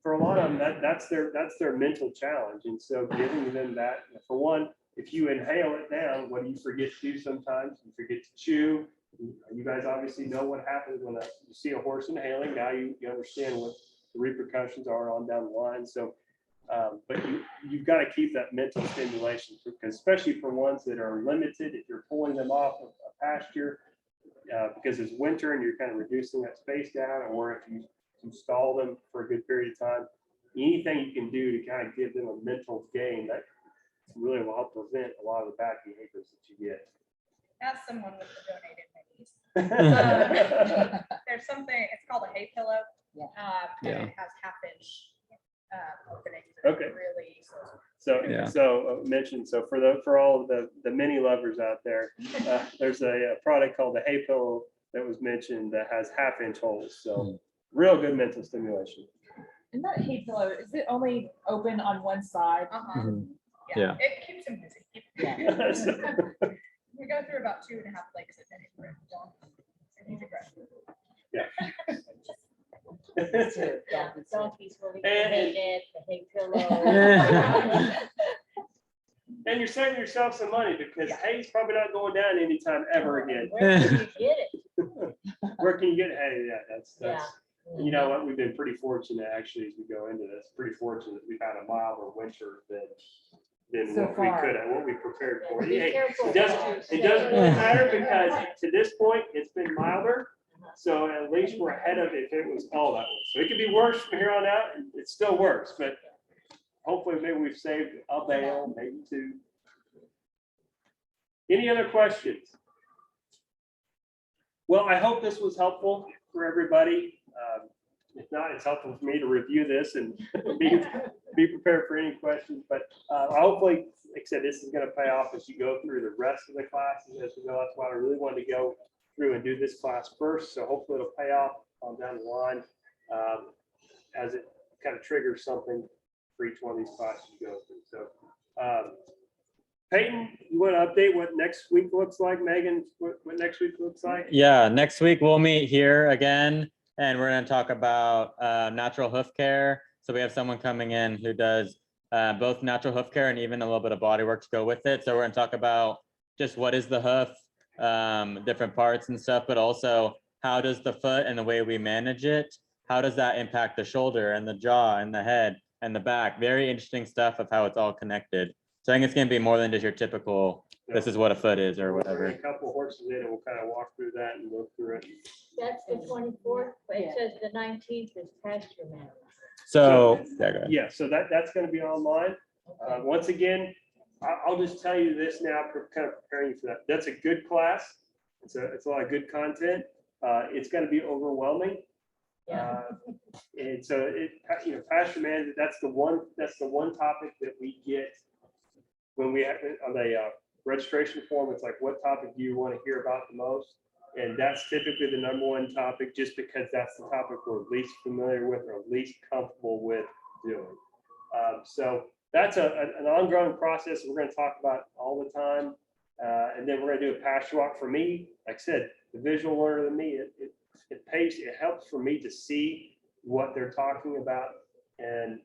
for a lot of them, that's their mental challenge. And so giving them that, for one, if you inhale it down, what do you forget to do sometimes? You forget to chew. You guys obviously know what happens when you see a horse inhaling. Now you understand what the repercussions are on down the line. So, but you've got to keep that mental stimulation, because especially for ones that are limited, if you're pulling them off of a pasture, because it's winter and you're kind of reducing that space down, or if you install them for a good period of time, anything you can do to kind of give them a mental gain, that really will help prevent a lot of the bad behaviors that you get. As someone with the donated minis. There's something, it's called a hay pillow. Yeah. And it has 1/2-inch openings. Okay. Really. So mention, so for all the mini lovers out there, there's a product called the hay pillow that was mentioned that has 1/2-inch holes. So real good mental stimulation. And that hay pillow, is it only open on one side? Yeah. It keeps him busy. Yeah. We go through about 2.5 legs a day for it. He's aggressive. Donkeys will be And- hated, the hay pillow. And you're saving yourself some money, because hay's probably not going down anytime ever again. Where can you get it? Where can you get hay? Yeah, that's Yeah. you know what, we've been pretty fortunate actually as we go into this. Pretty fortunate we've had a milder winter than So what we far. could have, what we prepared for. Be It careful. doesn't really matter, because to this point it's been milder. So at least we're ahead of it if it was all that way. So it could be worse from here on out, and it still works, but hopefully maybe we've saved a bale, maybe 2. Any other questions? Well, I hope this was helpful for everybody. If not, it's helpful for me to review this and be prepared for any questions. But hopefully, like I said, this is going to pay off as you go through the rest of the classes as we go. That's why I really wanted to go through and do this class first. So hopefully it'll pay off on down the line as it kind of triggers something for each one of these classes you go through. So Peyton, you want to update what next week looks like? Megan, what next week looks like? Yeah, next week we'll meet here again, and we're going to talk about natural hoof care. So we have someone coming in who does both natural hoof care and even a little bit of body work to go with it. So we're going to talk about just what is the hoof, different parts and stuff, but also how does the foot and the way we manage it, how does that impact the shoulder and the jaw and the head and the back? Very interesting stuff of how it's all connected. So I think it's going to be more than just your typical, this is what a foot is or We'll whatever. bring a couple of horses in and we'll kind of walk through that and go through it. That's the 24th, but it says the 19th is pasture man. So, yeah, go ahead. Yeah, so that's going to be online. Once again, I'll just tell you this now, kind of preparing you for that. That's a good class. It's a lot of good content. It's going to be overwhelming. And so pasture management, that's the one topic that we get when we have on the registration form. It's like, what topic do you want to hear about the most? And that's typically the number one topic, just because that's the topic we're least familiar with or least comfortable with doing. So that's an ongoing process we're going to talk about all the time. And then we're going to do a pasture walk. For me, like I said, the visual learner than me, it helps for me to see what they're talking about and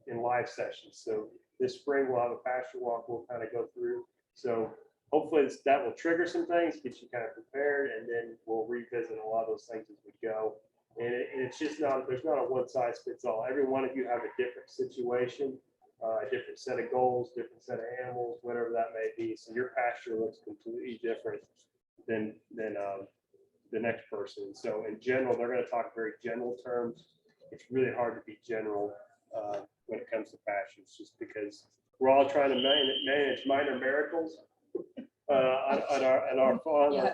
in live sessions. So this spring we'll have a pasture walk we'll kind of go through. So hopefully that will trigger some things, get you kind of prepared, and then we'll revisit a lot of those things as we go. And it's just there's not a one size fits all. Every one of you have a different situation, a different set of goals, different set of animals, whatever that may be. So your pasture looks completely different than the next person. So in general, they're going to talk very general terms. It's really hard to be general when it comes to pastures, just because we're all trying to manage minor miracles on our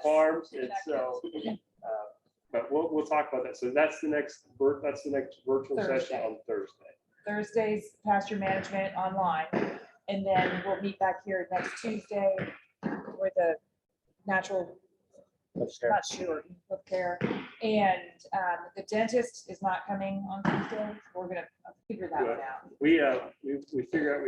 farms. And so, but we'll talk about that. So that's the next virtual session on Thursday. Thursday's pasture management online, and then we'll meet back here next Tuesday with a natural, not sure, hoof care. And the dentist is not coming on Tuesday. We're gonna figure that one out. We figured out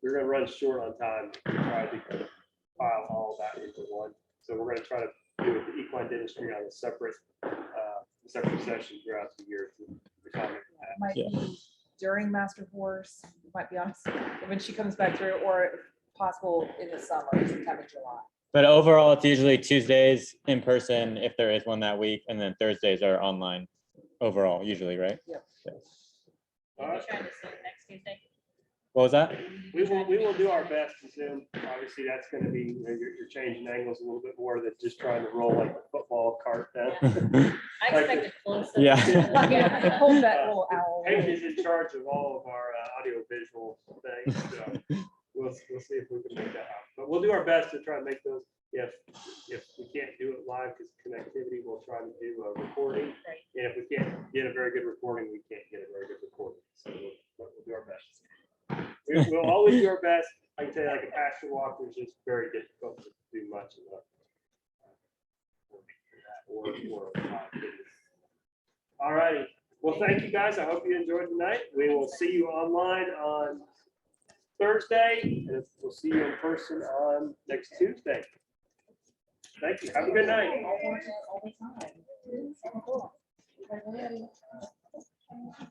we're gonna run short on time to try to file all that into one. So we're gonna try to do the equine dentistry on a separate session throughout the year. Might be during Master Horse, might be honest, when she comes back through, or if possible in the summer, sometime in July. But overall, it's usually Tuesdays in person if there is one that week, and then Thursdays are online overall, usually, right? Yep. You'll be trying to see it next Tuesday. What was that? We will do our best to Zoom. Obviously, that's going to be, you're changing angles a little bit more than just trying to roll like a football cart down. I expect it close. Yeah. Hold that little owl. Peyton is in charge of all of our audio visual things. So we'll see if we can make that happen. But we'll do our best to try to make those. If we can't do it live because connectivity, we'll try to do a recording. Right. And if we can't get a very good recording, we can't get a very good recording. So we'll do our best. We'll always do our best. I can tell you, like a pasture walk, it's just very difficult to do much of that. All righty. Well, thank you guys. I hope you enjoyed tonight. We will see you online on Thursday, and we'll see you in person on next Tuesday. Thank you. Have a good night. All the time.